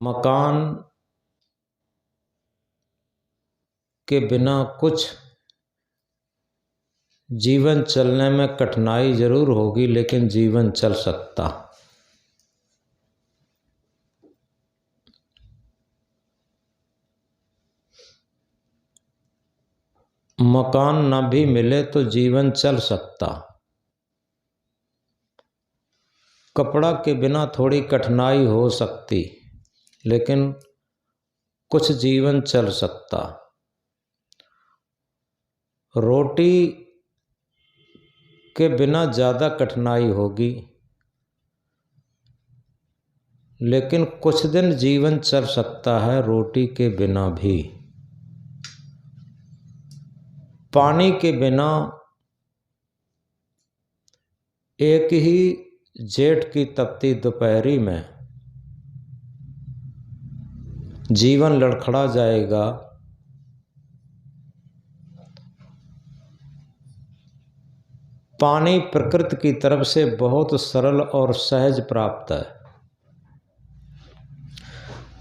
मकान के बिना कुछ जीवन चलने में कठिनाई जरूर होगी, लेकिन जीवन चल सकता। मकान न भी मिले तो जीवन चल सकता। कपड़ा के बिना थोड़ी कठिनाई हो सकती, लेकिन कुछ जीवन चल सकता। रोटी के बिना ज़्यादा कठिनाई होगी, लेकिन कुछ दिन जीवन चल सकता है रोटी के बिना भी। पानी के बिना एक ही जेठ की तपती दोपहरी में जीवन लड़खड़ा जाएगा। पानी प्रकृति की तरफ से बहुत सरल और सहज प्राप्त है।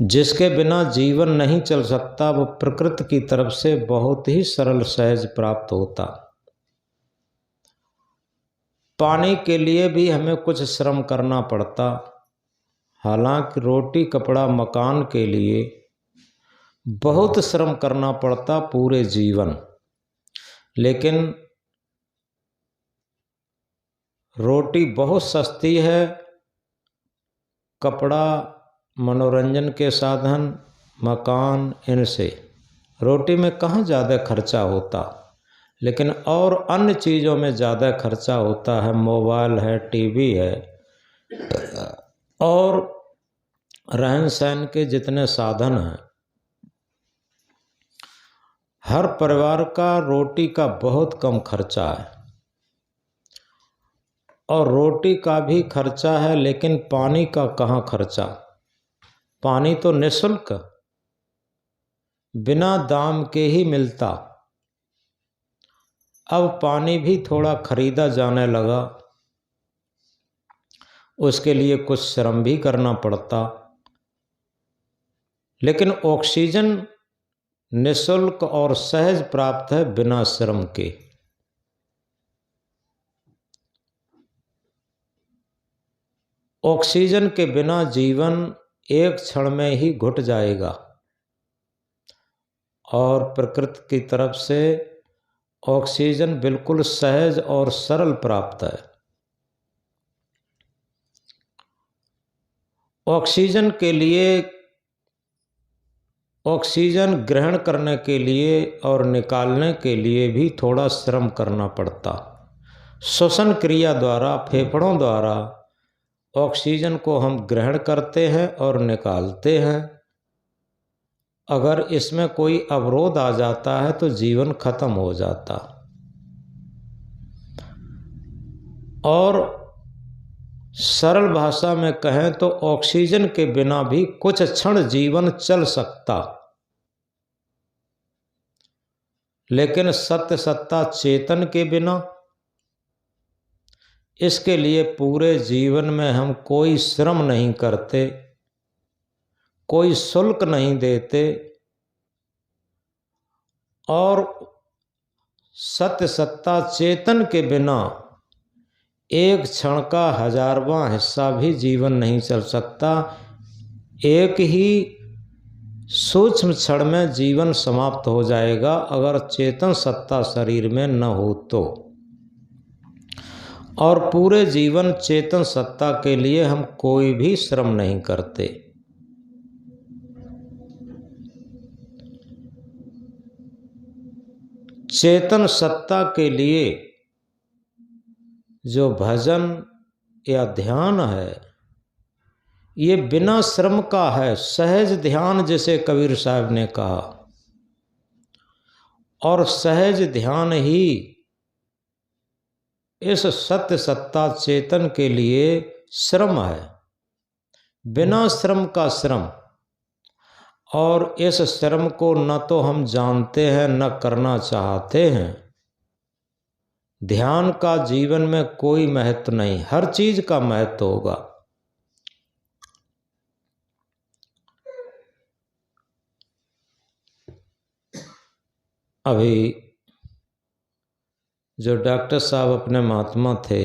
जिसके बिना जीवन नहीं चल सकता, वो प्रकृति की तरफ से बहुत ही सरल सहज प्राप्त होता। पानी के लिए भी हमें कुछ श्रम करना पड़ता। हालांकि रोटी कपड़ा मकान के लिए बहुत श्रम करना पड़ता पूरे जीवन, लेकिन रोटी बहुत सस्ती है, कपड़ा मनोरंजन के साधन, मकान, इनसे रोटी में कहाँ ज़्यादा खर्चा होता, लेकिन और अन्य चीज़ों में ज़्यादा खर्चा होता है। मोबाइल है, टीवी है और रहन सहन के जितने साधन हैं। हर परिवार का रोटी का बहुत कम खर्चा है, और रोटी का भी खर्चा है, लेकिन पानी का कहाँ खर्चा। पानी तो निःशुल्क बिना दाम के ही मिलता। अब पानी भी थोड़ा खरीदा जाने लगा, उसके लिए कुछ श्रम भी करना पड़ता। लेकिन ऑक्सीजन निःशुल्क और सहज प्राप्त है बिना श्रम के। ऑक्सीजन के बिना जीवन एक क्षण में ही घुट जाएगा, और प्रकृति की तरफ से ऑक्सीजन बिल्कुल सहज और सरल प्राप्त है। ऑक्सीजन के लिए, ऑक्सीजन ग्रहण करने के लिए और निकालने के लिए भी थोड़ा श्रम करना पड़ता। श्वसन क्रिया द्वारा, फेफड़ों द्वारा ऑक्सीजन को हम ग्रहण करते हैं और निकालते हैं। अगर इसमें कोई अवरोध आ जाता है तो जीवन खत्म हो जाता। और सरल भाषा में कहें तो ऑक्सीजन के बिना भी कुछ क्षण जीवन चल सकता, लेकिन सत्य सत्ता चेतन के बिना, इसके लिए पूरे जीवन में हम कोई श्रम नहीं करते, कोई शुल्क नहीं देते, और सत्य सत्ता चेतन के बिना एक क्षण का 1000वां हिस्सा भी जीवन नहीं चल सकता। एक ही सूक्ष्म क्षण में जीवन समाप्त हो जाएगा अगर चेतन सत्ता शरीर में न हो तो। और पूरे जीवन चेतन सत्ता के लिए हम कोई भी श्रम नहीं करते। चेतन सत्ता के लिए जो भजन या ध्यान है, ये बिना श्रम का है, सहज ध्यान जिसे कबीर साहब ने कहा। और सहज ध्यान ही इस सत्य सत्ता चेतन के लिए श्रम है, बिना श्रम का श्रम। और इस श्रम को न तो हम जानते हैं न करना चाहते हैं। ध्यान का जीवन में कोई महत्व नहीं, हर चीज का महत्व होगा। अभी जो डॉक्टर साहब अपने महात्मा थे,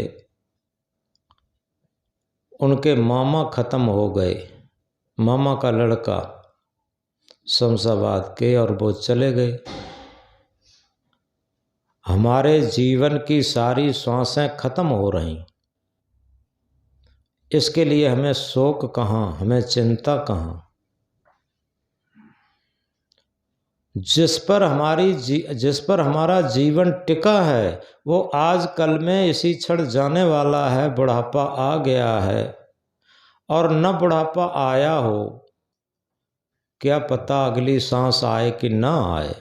उनके मामा ख़त्म हो गए, मामा का लड़का शमशाबाद के, और वो चले गए। हमारे जीवन की सारी श्वासें खत्म हो रही, इसके लिए हमें शोक कहाँ, हमें चिंता कहाँ। जिस पर हमारा जीवन टिका है वो आज कल में इसी क्षण जाने वाला है। बुढ़ापा आ गया है, और न बुढ़ापा आया हो, क्या पता अगली सांस आए कि ना आए।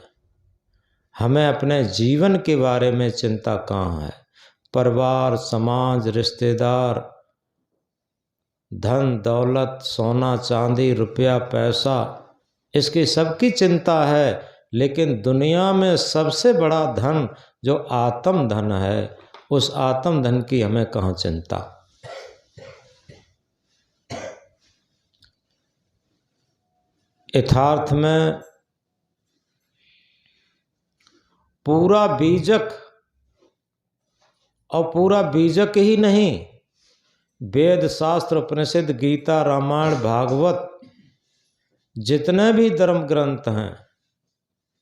हमें अपने जीवन के बारे में चिंता कहाँ है। परिवार, समाज, रिश्तेदार, धन दौलत, सोना चांदी, रुपया पैसा, इसकी सबकी चिंता है, लेकिन दुनिया में सबसे बड़ा धन जो आत्म धन है, उस आत्म धन की हमें कहाँ चिंता। यथार्थ में पूरा बीजक, और पूरा बीजक ही नहीं, वेद शास्त्र उपनिषद गीता रामायण भागवत जितने भी धर्म ग्रंथ हैं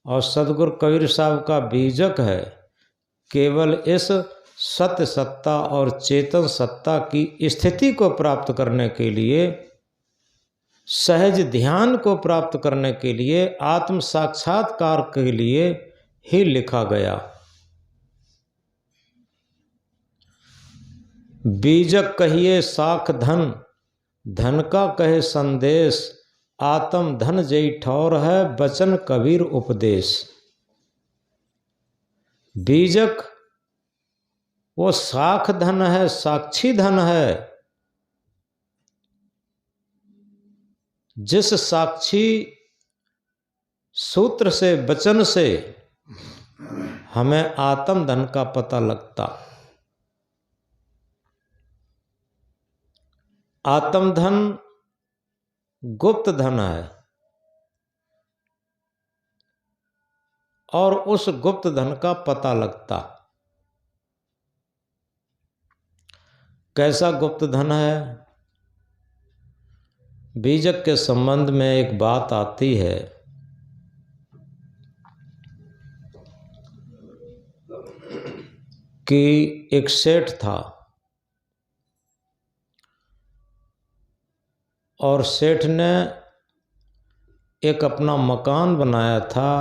और सदगुरु कबीर साहब का बीजक है, केवल इस सत्य सत्ता और चेतन सत्ता की स्थिति को प्राप्त करने के लिए, सहज ध्यान को प्राप्त करने के लिए, आत्म साक्षात्कार के लिए ही लिखा गया। बीजक कहिए साख धन, धन का कहे संदेश, आत्म धन जई ठौर है, बचन कबीर उपदेश। बीजक वो साख धन है, साक्षी धन है, जिस साक्षी सूत्र से, वचन से हमें आत्म धन का पता लगता। आत्म धन गुप्त धन है, और उस गुप्त धन का पता लगता। कैसा गुप्त धन है? बीजक के संबंध में एक बात आती है कि एक सेठ था, और सेठ ने एक अपना मकान बनाया था,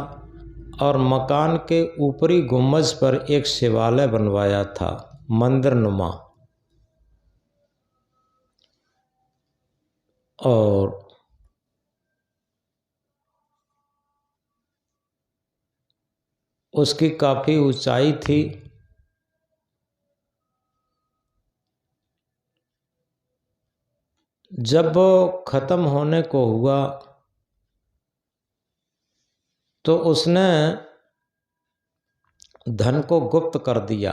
और मकान के ऊपरी गुंबज पर एक शिवालय बनवाया था, मंदिर नुमा। और उसकी काफ़ी ऊंचाई थी। जब वो ख़त्म होने को हुआ तो उसने धन को गुप्त कर दिया,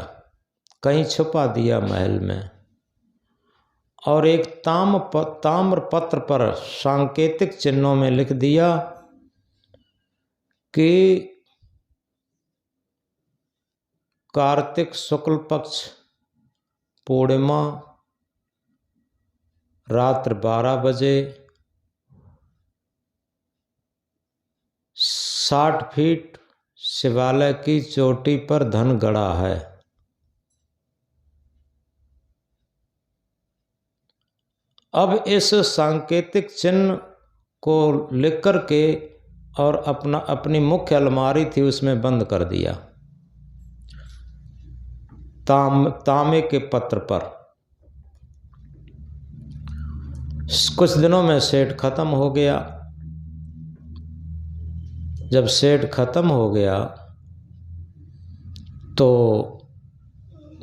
कहीं छुपा दिया महल में, और एक ताम्र पत्र पर सांकेतिक चिन्हों में लिख दिया कि कार्तिक शुक्ल पक्ष पूर्णिमा रात्र 12 बजे 60 फीट शिवालय की चोटी पर धन गड़ा है। अब इस सांकेतिक चिन्ह को लिख कर के और अपनी मुख्य अलमारी थी उसमें बंद कर दिया, तांबे के पत्र पर। कुछ दिनों में सेठ खत्म हो गया। जब सेठ खत्म हो गया तो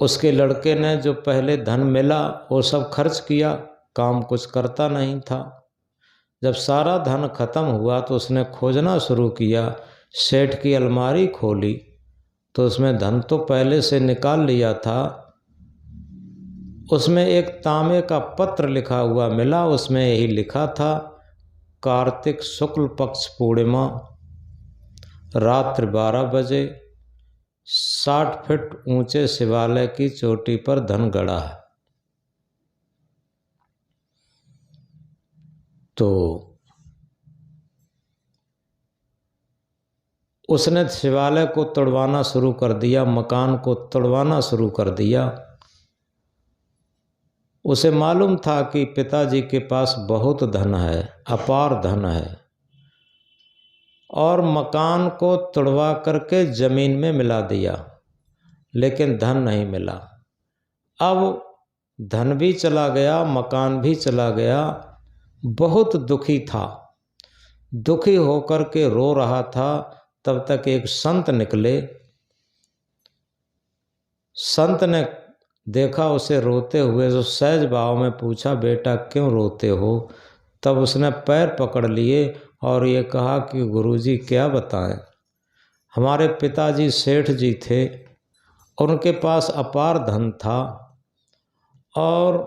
उसके लड़के ने जो पहले धन मिला वो सब खर्च किया, काम कुछ करता नहीं था। जब सारा धन खत्म हुआ तो उसने खोजना शुरू किया। सेठ की अलमारी खोली तो उसमें धन तो पहले से निकाल लिया था, उसमें एक तांबे का पत्र लिखा हुआ मिला। उसमें यही लिखा था, कार्तिक शुक्ल पक्ष पूर्णिमा रात्रि 12 बजे 60 फीट ऊंचे शिवालय की चोटी पर धन गड़ा है। तो उसने शिवालय को तोड़वाना शुरू कर दिया, मकान को तोड़वाना शुरू कर दिया। उसे मालूम था कि पिताजी के पास बहुत धन है, अपार धन है, और मकान को तोड़वा करके जमीन में मिला दिया, लेकिन धन नहीं मिला। अब धन भी चला गया, मकान भी चला गया। बहुत दुखी था, दुखी होकर के रो रहा था। तब तक एक संत निकले। संत ने देखा उसे रोते हुए, तो सहज भाव में पूछा, बेटा क्यों रोते हो? तब उसने पैर पकड़ लिए और ये कहा कि गुरुजी क्या बताएं, हमारे पिताजी सेठ जी थे, उनके पास अपार धन था, और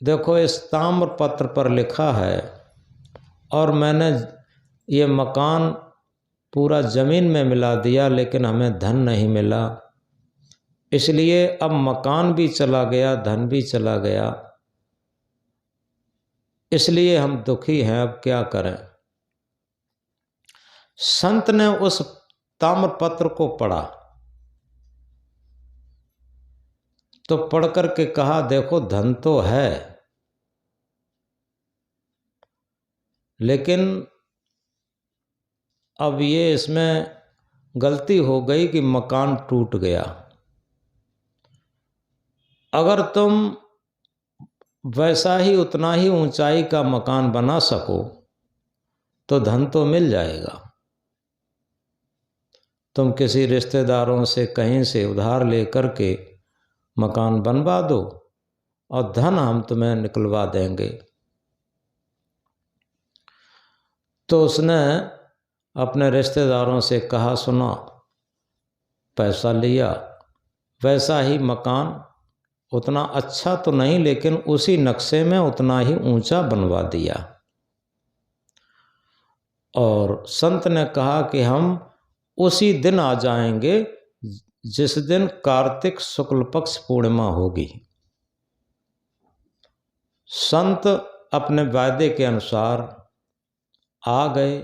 देखो इस ताम्र पत्र पर लिखा है, और मैंने ये मकान पूरा ज़मीन में मिला दिया, लेकिन हमें धन नहीं मिला। इसलिए अब मकान भी चला गया, धन भी चला गया, इसलिए हम दुखी हैं, अब क्या करें। संत ने उस ताम्र पत्र को पढ़ा, तो पढ़ करके कहा, देखो धन तो है, लेकिन अब ये इसमें गलती हो गई कि मकान टूट गया। अगर तुम वैसा ही उतना ही ऊंचाई का मकान बना सको तो धन तो मिल जाएगा। तुम किसी रिश्तेदारों से कहीं से उधार लेकर के मकान बनवा दो और धन हम तुम्हें निकलवा देंगे। तो उसने अपने रिश्तेदारों से कहा, सुना, पैसा लिया, वैसा ही मकान, उतना अच्छा तो नहीं लेकिन उसी नक्शे में उतना ही ऊंचा बनवा दिया। और संत ने कहा कि हम उसी दिन आ जाएंगे जिस दिन कार्तिक शुक्ल पक्ष पूर्णिमा होगी। संत अपने वायदे के अनुसार आ गए।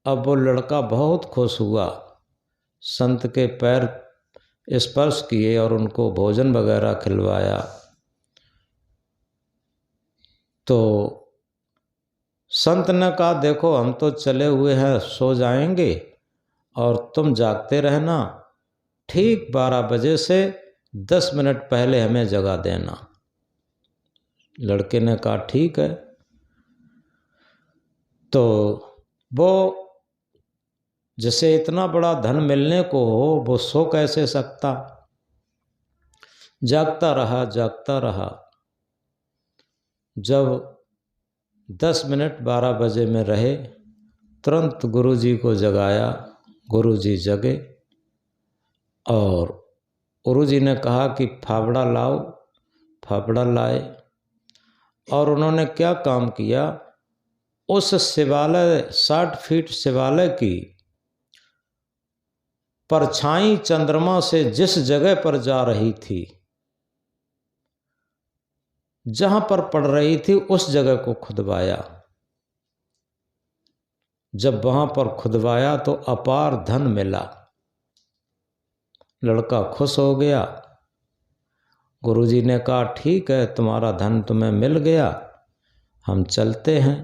अब वो लड़का बहुत खुश हुआ, संत के पैर स्पर्श किए और उनको भोजन वगैरह खिलवाया। तो संत ने कहा, देखो हम तो चले हुए हैं, सो जाएंगे और तुम जागते रहना, ठीक 12 बजे से 10 मिनट पहले हमें जगा देना। लड़के ने कहा, ठीक है। तो वो जिसे इतना बड़ा धन मिलने को हो, वो सो कैसे सकता। जागता रहा, जागता रहा। जब 10 मिनट 12 बजे में रहे, तुरंत गुरुजी को जगाया। गुरुजी जगे और गुरुजी ने कहा कि फावड़ा लाओ। फावड़ा लाए और उन्होंने क्या काम किया, उस शिवालय 60 फीट शिवालय की परछाई चंद्रमा से जिस जगह पर जा रही थी, जहां पर पड़ रही थी, उस जगह को खुदवाया। जब वहां पर खुदवाया तो अपार धन मिला। लड़का खुश हो गया। गुरुजी ने कहा, ठीक है, तुम्हारा धन तुम्हें मिल गया, हम चलते हैं।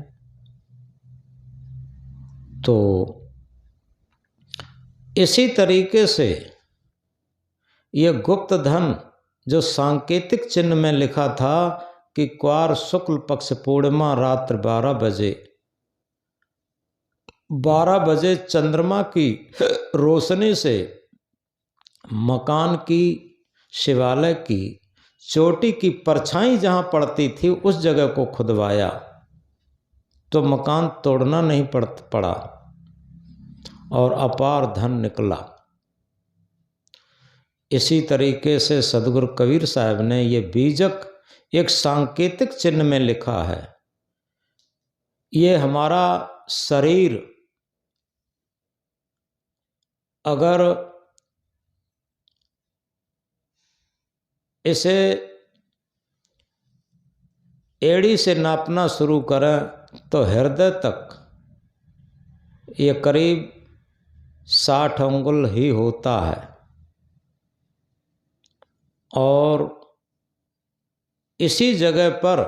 तो इसी तरीके से ये गुप्त धन जो सांकेतिक चिन्ह में लिखा था कि क्वार शुक्ल पक्ष पूर्णिमा रात्रि 12 बजे चंद्रमा की रोशनी से मकान की, शिवालय की चोटी की परछाई जहां पड़ती थी, उस जगह को खुदवाया तो मकान तोड़ना नहीं पड़ा और अपार धन निकला। इसी तरीके से सदगुरु कबीर साहब ने ये बीजक एक सांकेतिक चिन्ह में लिखा है। ये हमारा शरीर अगर इसे एड़ी से नापना शुरू करें तो हृदय तक ये करीब 60 अंगुल ही होता है। और इसी जगह पर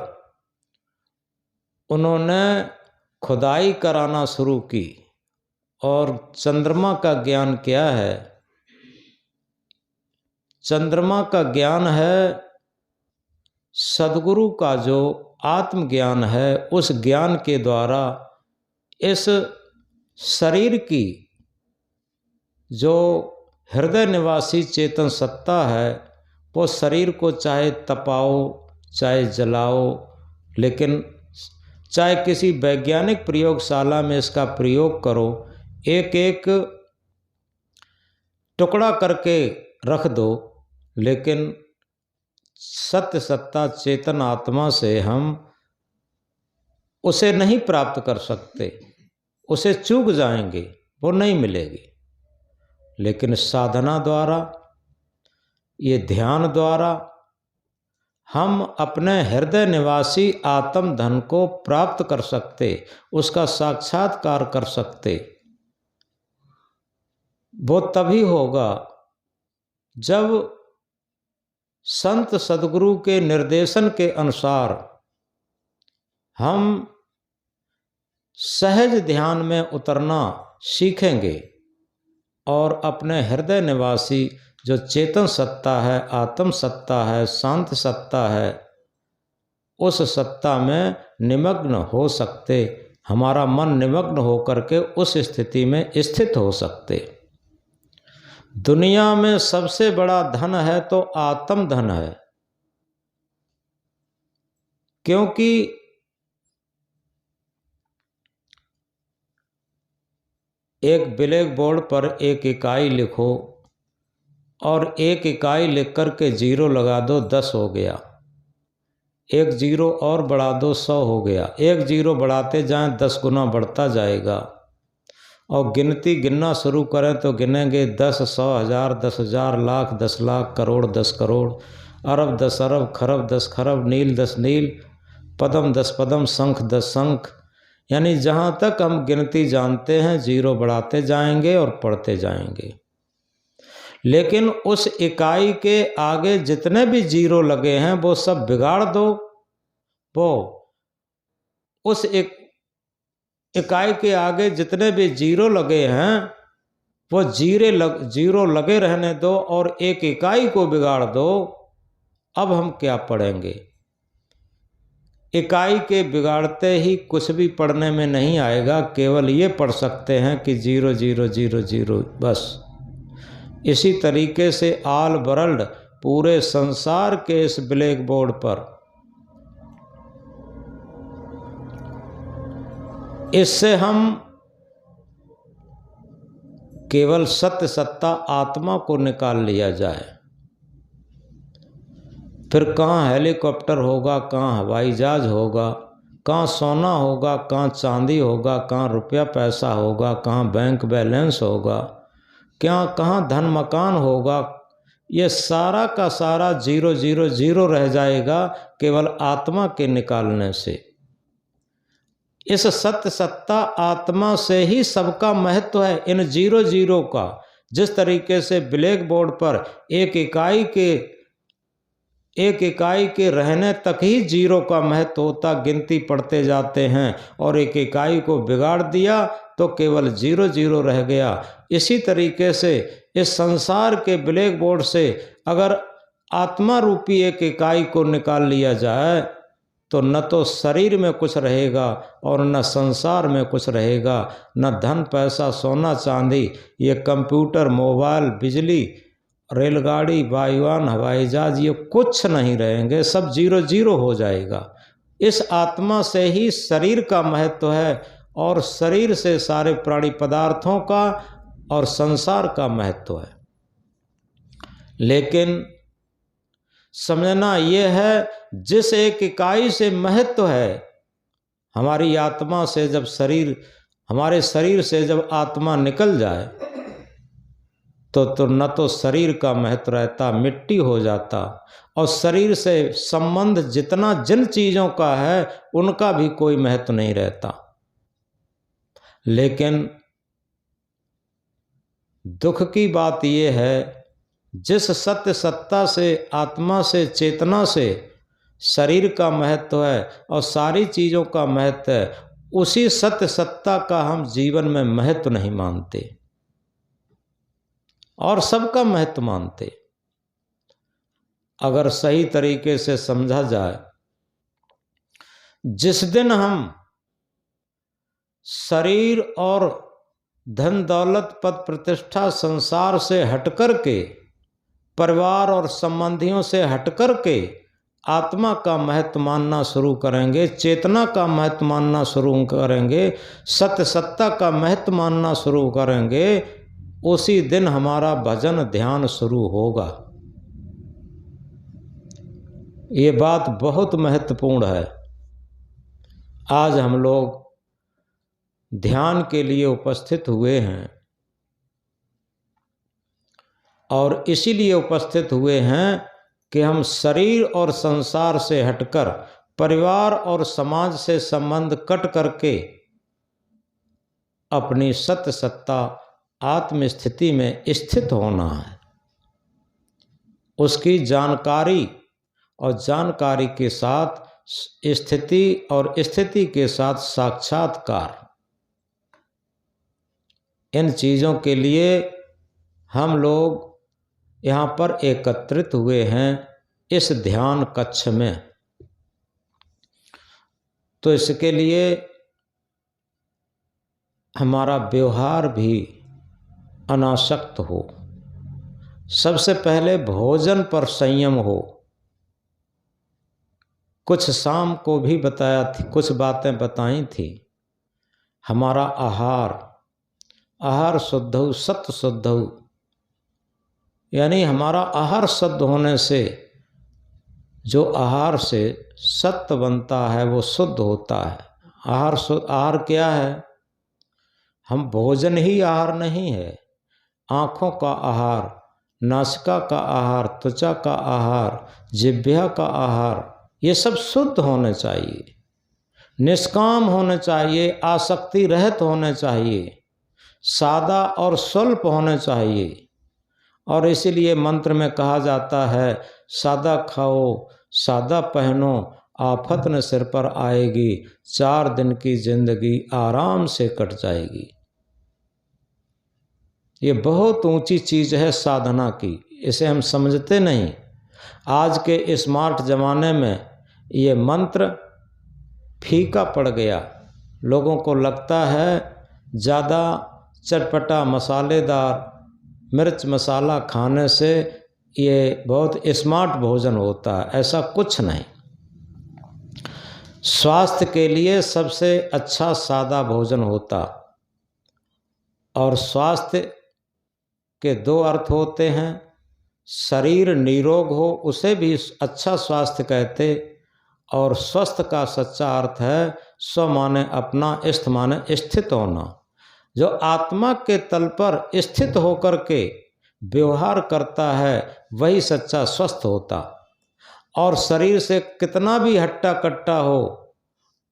उन्होंने खुदाई कराना शुरू की। और चंद्रमा का ज्ञान क्या है? चंद्रमा का ज्ञान है सद्गुरु का जो आत्मज्ञान है, उस ज्ञान के द्वारा इस शरीर की जो हृदय निवासी चेतन सत्ता है, वो शरीर को चाहे तपाओ चाहे जलाओ, लेकिन चाहे किसी वैज्ञानिक प्रयोगशाला में इसका प्रयोग करो, एक एक टुकड़ा करके रख दो, लेकिन सत्य सत्ता चेतन आत्मा से हम उसे नहीं प्राप्त कर सकते, उसे चूक जाएंगे, वो नहीं मिलेगी। लेकिन साधना द्वारा, ये ध्यान द्वारा हम अपने हृदय निवासी आत्म धन को प्राप्त कर सकते, उसका साक्षात्कार कर सकते। वो तभी होगा जब संत सद्गुरु के निर्देशन के अनुसार हम सहज ध्यान में उतरना सीखेंगे और अपने हृदय निवासी जो चेतन सत्ता है, आत्म सत्ता है, शांत सत्ता है, उस सत्ता में निमग्न हो सकते, हमारा मन निमग्न होकर के उस स्थिति में स्थित हो सकते। दुनिया में सबसे बड़ा धन है तो आत्म धन है, क्योंकि एक ब्लैक बोर्ड पर एक इकाई लिखो और एक इकाई लिख कर के 0 लगा दो, 10 हो गया। एक 0 और बढ़ा दो, 100 हो गया। एक 0 बढ़ाते जाएं 10 गुना बढ़ता जाएगा। और गिनती गिनना शुरू करें तो गिनेंगे 10, 100, 1000, 10,000, लाख, 10 लाख, करोड़, 10 करोड़, अरब, 10 अरब, खरब, 10 खरब, नील, 10 नील, पदम, 10 पदम, शंख, 10 शंख। यानी जहाँ तक हम गिनती जानते हैं 0 बढ़ाते जाएंगे और पढ़ते जाएंगे। लेकिन उस इकाई के आगे जितने भी 0 लगे हैं वो सब बिगाड़ दो। वो उस इकाई के आगे जितने भी 0 लगे हैं वो 0 लगे रहने दो और एक इकाई को बिगाड़ दो। अब हम क्या पढ़ेंगे? इकाई के बिगाड़ते ही कुछ भी पढ़ने में नहीं आएगा, केवल ये पढ़ सकते हैं कि 0 0 0 0 बस। इसी तरीके से ऑल वर्ल्ड, पूरे संसार के इस ब्लैक बोर्ड पर इससे हम केवल सत्य सत्ता आत्मा को निकाल लिया जाए। फिर कहाँ हेलीकॉप्टर होगा, कहाँ हवाई जहाज होगा, कहाँ सोना होगा, कहाँ चांदी होगा, कहाँ रुपया पैसा होगा, कहाँ बैंक बैलेंस होगा, क्या कहाँ धन मकान होगा, ये सारा का सारा 0 0 0 रह जाएगा केवल आत्मा के निकालने से। इस सत्य सत्ता आत्मा से ही सबका महत्व है। इन 0 0 का, जिस तरीके से ब्लैक बोर्ड पर एक इकाई के रहने तक ही 0 का महत्व होता, गिनती पढ़ते जाते हैं और एक इकाई को बिगाड़ दिया तो केवल 0 0 रह गया। इसी तरीके से इस संसार के ब्लैक बोर्ड से अगर आत्मा रूपी एक इकाई को निकाल लिया जाए तो न तो शरीर में कुछ रहेगा और न संसार में कुछ रहेगा, न धन पैसा सोना चांदी, ये कंप्यूटर मोबाइल बिजली रेलगाड़ी वायुयान हवाई जहाज ये कुछ नहीं रहेंगे, सब 0 0 हो जाएगा। इस आत्मा से ही शरीर का महत्व है और शरीर से सारे प्राणी पदार्थों का और संसार का महत्व है। लेकिन समझना यह है, जिस एक इकाई से महत्व है, हमारी आत्मा से जब हमारे शरीर से जब आत्मा निकल जाए तो न तो शरीर का महत्व रहता, मिट्टी हो जाता, और शरीर से संबंध जितना जिन चीज़ों का है उनका भी कोई महत्व नहीं रहता। लेकिन दुख की बात यह है, जिस सत्य सत्ता से, आत्मा से, चेतना से शरीर का महत्व है और सारी चीज़ों का महत्व है, उसी सत्य सत्ता का हम जीवन में महत्व नहीं मानते और सबका महत्व मानते। अगर सही तरीके से समझा जाए, जिस दिन हम शरीर और धन दौलत पद प्रतिष्ठा संसार से हटकर के, परिवार और संबंधियों से हटकर के आत्मा का महत्व मानना शुरू करेंगे, चेतना का महत्व मानना शुरू करेंगे, सत्य सत्ता का महत्व मानना शुरू करेंगे, उसी दिन हमारा भजन ध्यान शुरू होगा। ये बात बहुत महत्वपूर्ण है। आज हम लोग ध्यान के लिए उपस्थित हुए हैं और इसीलिए उपस्थित हुए हैं कि हम शरीर और संसार से हटकर परिवार और समाज से संबंध कट करके अपनी सत्य सत्ता आत्म स्थिति में स्थित होना है। उसकी जानकारी और जानकारी के साथ स्थिति और स्थिति के साथ साक्षात्कार, इन चीज़ों के लिए हम लोग यहाँ पर एकत्रित हुए हैं इस ध्यान कक्ष में। तो इसके लिए हमारा व्यवहार भी अनासक्त हो। सबसे पहले भोजन पर संयम हो। कुछ शाम को भी बताया थी, कुछ बातें बताई थी। हमारा आहार शुद्ध हो, सत्य शुद्ध हो, यानी हमारा आहार शुद्ध होने से जो आहार से सत्य बनता है वो शुद्ध होता है। आहार क्या है? हम भोजन ही आहार नहीं है। आँखों का आहार, नासिका का आहार, त्वचा का आहार, जिह्वा का आहार, ये सब शुद्ध होने चाहिए, निष्काम होने चाहिए, आसक्ति रहित होने चाहिए, सादा और स्वल्प होने चाहिए। और इसीलिए मंत्र में कहा जाता है, सादा खाओ, सादा पहनो, आफत न सिर पर आएगी, 4 दिन की जिंदगी आराम से कट जाएगी। ये बहुत ऊंची चीज़ है साधना की, इसे हम समझते नहीं। आज के स्मार्ट ज़माने में ये मंत्र फीका पड़ गया। लोगों को लगता है ज़्यादा चटपटा मसालेदार मिर्च मसाला खाने से ये बहुत स्मार्ट भोजन होता है। ऐसा कुछ नहीं। स्वास्थ्य के लिए सबसे अच्छा सादा भोजन होता, और स्वास्थ्य के 2 अर्थ होते हैं। शरीर निरोग हो उसे भी अच्छा स्वास्थ्य कहते, और स्वस्थ का सच्चा अर्थ है स्व माने अपना, स्थ माने स्थित होना। जो आत्मा के तल पर स्थित होकर के व्यवहार करता है वही सच्चा स्वस्थ होता। और शरीर से कितना भी हट्टा कट्टा हो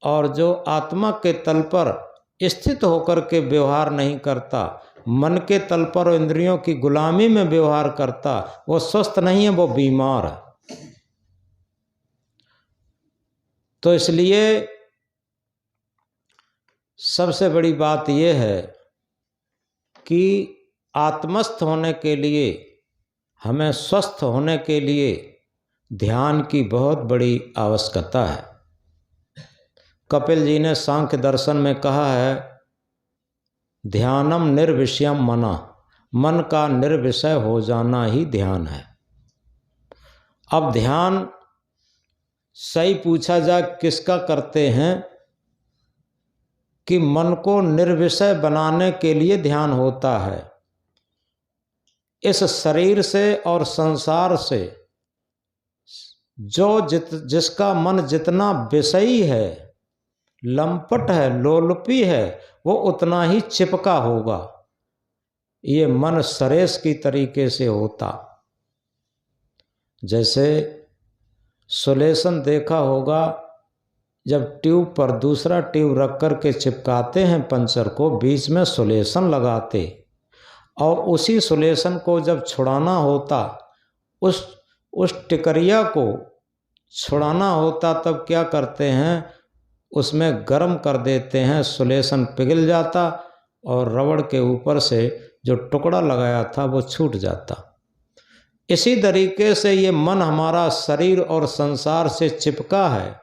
और जो आत्मा के तल पर स्थित होकर के व्यवहार नहीं करता, मन के तल पर और इंद्रियों की गुलामी में व्यवहार करता, वो स्वस्थ नहीं है, वो बीमार है। तो इसलिए सबसे बड़ी बात यह है कि आत्मस्थ होने के लिए, हमें स्वस्थ होने के लिए ध्यान की बहुत बड़ी आवश्यकता है। कपिल जी ने सांख्य दर्शन में कहा है, ध्यानम निर्विषयम मना, मन का निर्विषय हो जाना ही ध्यान है। अब ध्यान सही पूछा जाए किसका करते हैं, कि मन को निर्विषय बनाने के लिए ध्यान होता है। इस शरीर से और संसार से जिसका मन जितना विषयी है, लंपट है, लोलुपी है, वो उतना ही चिपका होगा। ये मन सरेस की तरीके से होता। जैसे सुलेशन देखा होगा, जब ट्यूब पर दूसरा ट्यूब रख कर के चिपकाते हैं पंचर को, बीच में सुलेशन लगाते, और उसी सुलेशन को जब छुड़ाना होता, उस टिकरिया को छुड़ाना होता, तब क्या करते हैं, उसमें गर्म कर देते हैं, सुलेशन पिघल जाता और रबड़ के ऊपर से जो टुकड़ा लगाया था वो छूट जाता। इसी तरीके से ये मन हमारा शरीर और संसार से चिपका है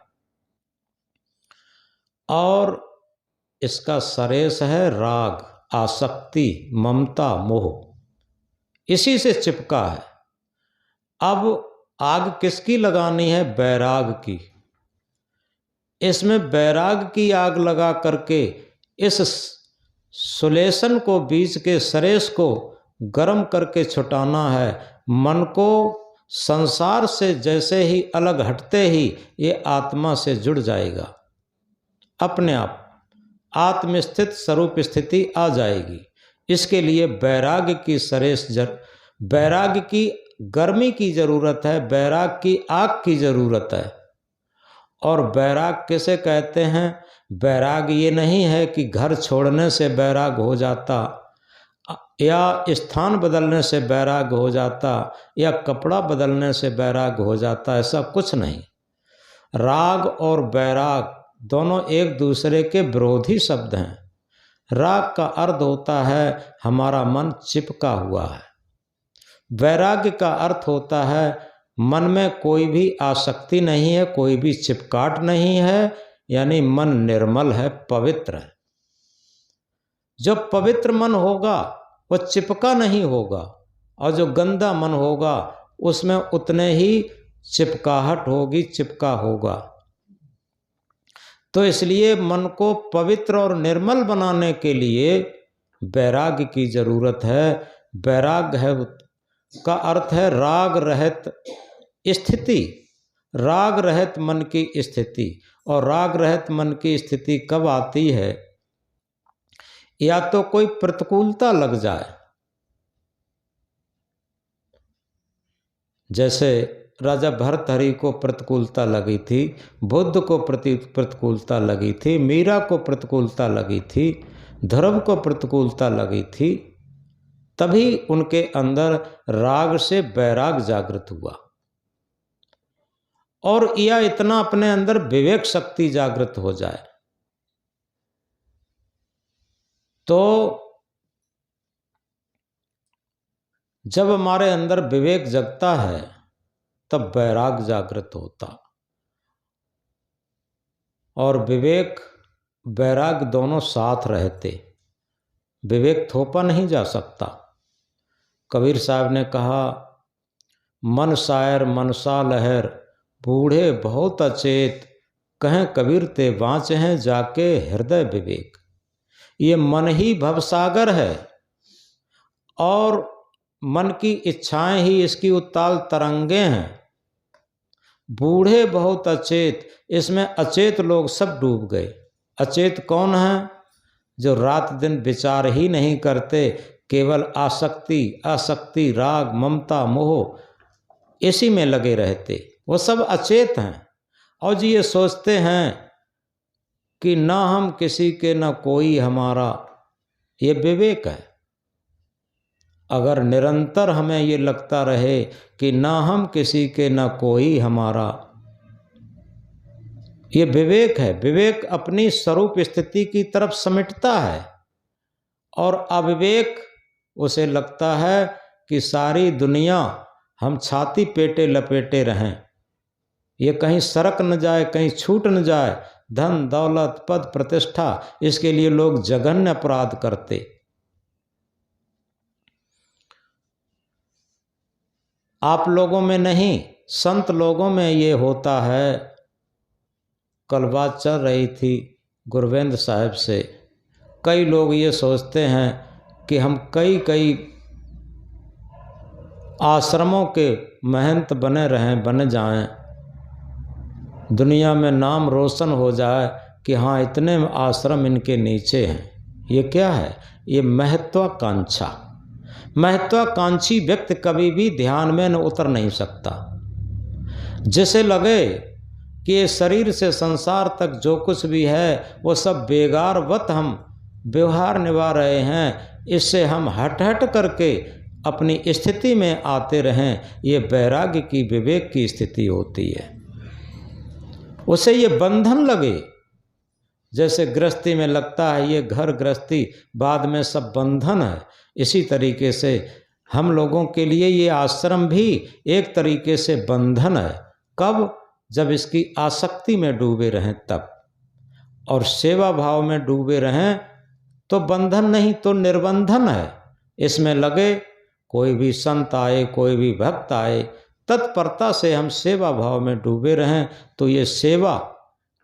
और इसका सरेस है राग, आसक्ति, ममता, मोह, इसी से चिपका है। अब आग किसकी लगानी है? बैराग की। इसमें बैराग की आग लगा करके इस सुलेशन को, बीच के सरेस को गर्म करके छुटाना है। मन को संसार से जैसे ही अलग हटते ही ये आत्मा से जुड़ जाएगा, अपने आप आत्मस्थित स्वरूप स्थिति आ जाएगी। इसके लिए बैराग की सरेस बैराग की गर्मी की जरूरत है, बैराग की आग की जरूरत है। और बैराग किसे कहते हैं? बैराग ये नहीं है कि घर छोड़ने से बैराग हो जाता, या स्थान बदलने से बैराग हो जाता, या कपड़ा बदलने से बैराग हो जाता, ऐसा कुछ नहीं। राग और बैराग दोनों एक दूसरे के विरोधी शब्द हैं। राग का अर्थ होता है हमारा मन चिपका हुआ है, वैराग्य का अर्थ होता है मन में कोई भी आसक्ति नहीं है, कोई भी चिपकाट नहीं है, यानी मन निर्मल है, पवित्र है। जो पवित्र मन होगा वो चिपका नहीं होगा, और जो गंदा मन होगा उसमें उतने ही चिपकाहट होगी, चिपका होगा। तो इसलिए मन को पवित्र और निर्मल बनाने के लिए वैराग्य की जरूरत है। वैराग्य है का अर्थ है राग रहित स्थिति, राग रहित मन की स्थिति। और राग रहित मन की स्थिति कब आती है? या तो कोई प्रतिकूलता लग जाए, जैसे राजा भर्तहरि को प्रतिकूलता लगी थी, बुद्ध को प्रतिकूलता लगी थी, मीरा को प्रतिकूलता लगी थी, ध्रुव को प्रतिकूलता लगी थी, तभी उनके अंदर राग से वैराग जागृत हुआ। और या इतना अपने अंदर विवेक शक्ति जागृत हो जाए तो जब हमारे अंदर विवेक जगता है तब वैराग जागृत होता। और विवेक वैराग दोनों साथ रहते, विवेक थोपा नहीं जा सकता। कबीर साहब ने कहा, मन शायर मनसा लहर, बूढ़े बहुत अचेत, कहें कबीर ते बाँच हैं जाके हृदय विवेक। ये मन ही भवसागर है और मन की इच्छाएं ही इसकी उत्ताल तरंगे हैं। बूढ़े बहुत अचेत, इसमें अचेत लोग सब डूब गए। अचेत कौन है? जो रात दिन विचार ही नहीं करते, केवल आसक्ति आसक्ति राग ममता मोह इसी में लगे रहते, वो सब अचेत हैं। और जी ये सोचते हैं कि ना हम किसी के ना कोई हमारा, ये विवेक है। अगर निरंतर हमें ये लगता रहे कि ना हम किसी के ना कोई हमारा, ये विवेक है। विवेक अपनी स्वरूप स्थिति की तरफ समेटता है और अविवेक उसे लगता है कि सारी दुनिया हम छाती पेटे लपेटे रहें, ये कहीं सरक न जाए, कहीं छूट न जाए। धन दौलत पद प्रतिष्ठा, इसके लिए लोग जघन्य अपराध करते। आप लोगों में नहीं, संत लोगों में ये होता है। कल बात चल रही थी गुरवेंद्र साहब से। कई लोग ये सोचते हैं कि हम कई आश्रमों के महंत बने रहें, बन जाएं, दुनिया में नाम रोशन हो जाए कि हाँ इतने आश्रम इनके नीचे हैं। ये क्या है? ये महत्वाकांक्षा। महत्वाकांक्षी व्यक्ति कभी भी ध्यान में न उतर नहीं सकता। जिसे लगे कि ये शरीर से संसार तक जो कुछ भी है वो सब बेगारवत हम व्यवहार निभा रहे हैं, इससे हम हट हट करके अपनी स्थिति में आते रहें, ये वैराग्य की, विवेक की स्थिति होती है। उसे ये बंधन लगे, जैसे गृहस्थी में लगता है ये घर गृहस्थी, बाद में सब बंधन है, इसी तरीके से हम लोगों के लिए ये आश्रम भी एक तरीके से बंधन है। कब? जब इसकी आसक्ति में डूबे रहें तब, और सेवा भाव में डूबे रहें तो बंधन नहीं तो निर्बंधन है। इसमें लगे, कोई भी संत आए, कोई भी भक्त आए, तत्परता से हम सेवा भाव में डूबे रहें तो ये सेवा,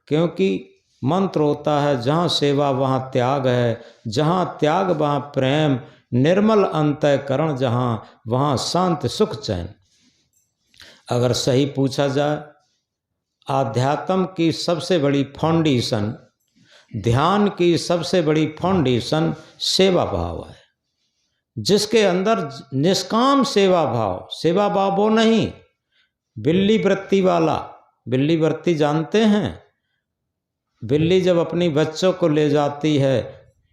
क्योंकि मंत्र होता है जहाँ सेवा वहाँ त्याग है, जहाँ त्याग वहाँ प्रेम, निर्मल अंतःकरण जहाँ वहाँ शांति सुख चैन। अगर सही पूछा जाए, आध्यात्म की सबसे बड़ी फाउंडेशन, ध्यान की सबसे बड़ी फाउंडेशन सेवा भाव है, जिसके अंदर निष्काम सेवा भाव वो नहीं बिल्ली वृत्ति वाला। बिल्ली वृत्ति जानते हैं? बिल्ली जब अपनी बच्चों को ले जाती है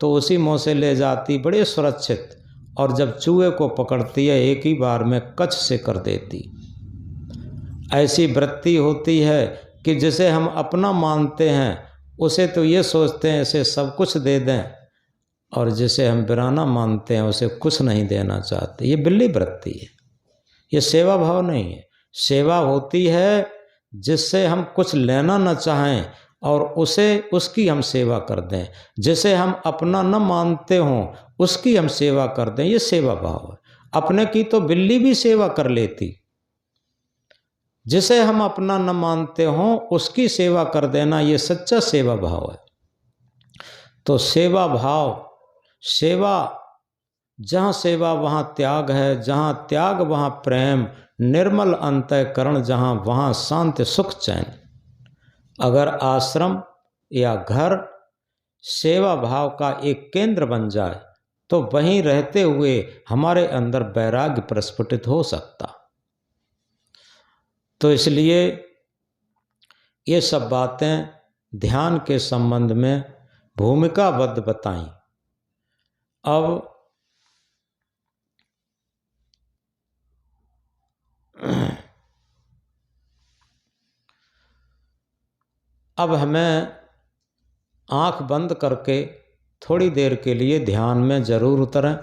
तो उसी मुँह से ले जाती, बड़े सुरक्षित, और जब चूहे को पकड़ती है एक ही बार में कच से कर देती। ऐसी वृत्ति होती है कि जिसे हम अपना मानते हैं उसे तो ये सोचते हैं इसे सब कुछ दे दें, और जिसे हम बिराना मानते हैं उसे कुछ नहीं देना चाहते। ये बिल्ली वृत्ति है, ये सेवा भाव नहीं है। सेवा होती है जिससे हम कुछ लेना न चाहें और उसकी हम सेवा कर दें, जिसे हम अपना न मानते हों उसकी हम सेवा कर दें, ये सेवा भाव है। अपने की तो बिल्ली भी सेवा कर लेती, जिसे हम अपना न मानते हों उसकी सेवा कर देना, ये सच्चा सेवा भाव है। तो सेवा भाव, सेवा, जहाँ सेवा वहाँ त्याग है, जहाँ त्याग वहाँ प्रेम, निर्मल अंतःकरण जहाँ वहाँ शांति सुख चैन। अगर आश्रम या घर सेवा भाव का एक केंद्र बन जाए तो वहीं रहते हुए हमारे अंदर वैराग्य प्रस्फुटित हो सकता। तो इसलिए ये सब बातें ध्यान के संबंध में भूमिकाबद्ध बताई। अब हमें आंख बंद करके थोड़ी देर के लिए ध्यान में जरूर उतरें।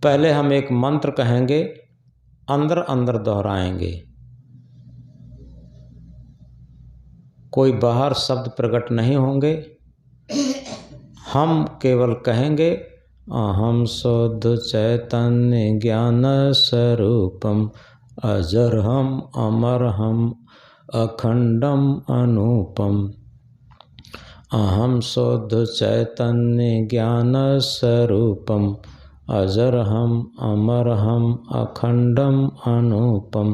पहले हम एक मंत्र कहेंगे, अंदर अंदर दोहराएंगे, कोई बाहर शब्द प्रकट नहीं होंगे। हम केवल कहेंगे, अहम शुद्ध चैतन्य ज्ञान स्वरूपम अजरहम अमरहम अखंडम अनूपम। अहम शुद्ध चैतन्य ज्ञान स्वरूपम अजरहम अमरहम अखंडम अनूपम।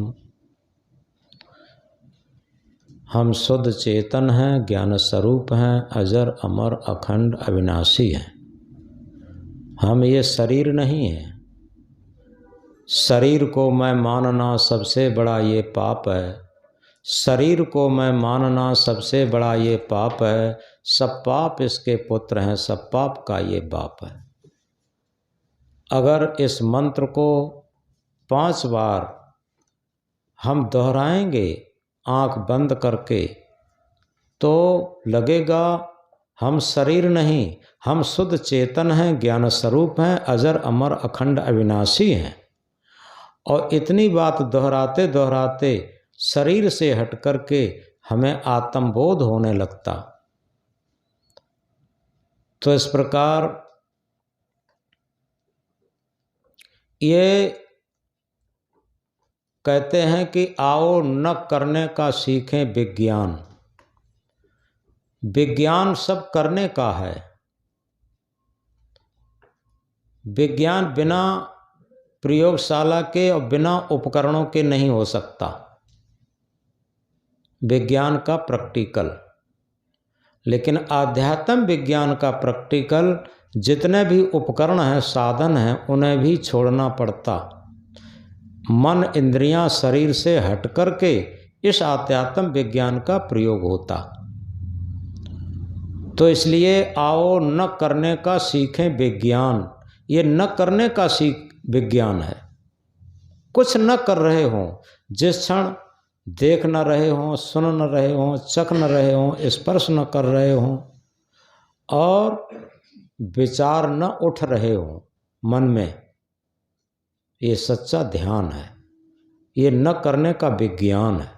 हम शुद्ध चेतन हैं, ज्ञान स्वरूप हैं, अजर अमर अखंड अविनाशी हैं। हम ये शरीर नहीं है। शरीर को मैं मानना सबसे बड़ा ये पाप है। शरीर को मैं मानना सबसे बड़ा ये पाप है। सब पाप इसके पुत्र हैं, सब पाप का ये बाप है। अगर इस मंत्र को 5 बार हम दोहराएंगे आँख बंद करके, तो लगेगा हम शरीर नहीं, हम शुद्ध चेतन हैं, ज्ञान स्वरूप हैं, अजर अमर अखंड अविनाशी हैं। और इतनी बात दोहराते दोहराते शरीर से हट करके हमें आत्मबोध होने लगता। तो इस प्रकार ये कहते हैं कि आओ न करने का सीखें विज्ञान। विज्ञान सब करने का है। विज्ञान बिना प्रयोगशाला के और बिना उपकरणों के नहीं हो सकता। विज्ञान का प्रैक्टिकल, लेकिन आध्यात्म विज्ञान का प्रैक्टिकल जितने भी उपकरण हैं, साधन हैं, उन्हें भी छोड़ना पड़ता। मन, इंद्रियां, शरीर से हट करके इस आध्यात्म विज्ञान का प्रयोग होता। तो इसलिए आओ न करने का सीखें विज्ञान। ये न करने का विज्ञान है। कुछ न कर रहे हों, जिस क्षण देख न रहे हों, सुन न रहे हों, चख न रहे हों, स्पर्श न कर रहे हों और विचार न उठ रहे हों मन में, ये सच्चा ध्यान है। ये न करने का विज्ञान है।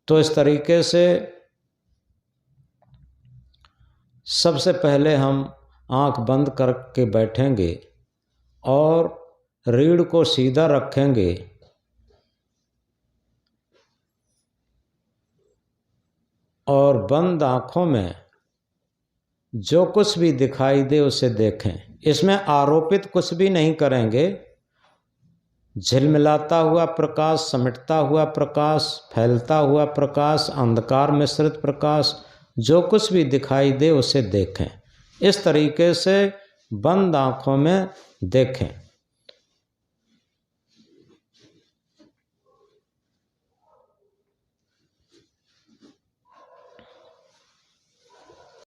तो इस तरीके से सबसे पहले हम आंख बंद करके बैठेंगे और रीढ़ को सीधा रखेंगे और बंद आंखों में जो कुछ भी दिखाई दे उसे देखें। इसमें आरोपित कुछ भी नहीं करेंगे। झिलमिलाता हुआ प्रकाश, समिटता हुआ प्रकाश, फैलता हुआ प्रकाश, अंधकार मिश्रित प्रकाश, जो कुछ भी दिखाई दे उसे देखें। इस तरीके से बंद आंखों में देखें।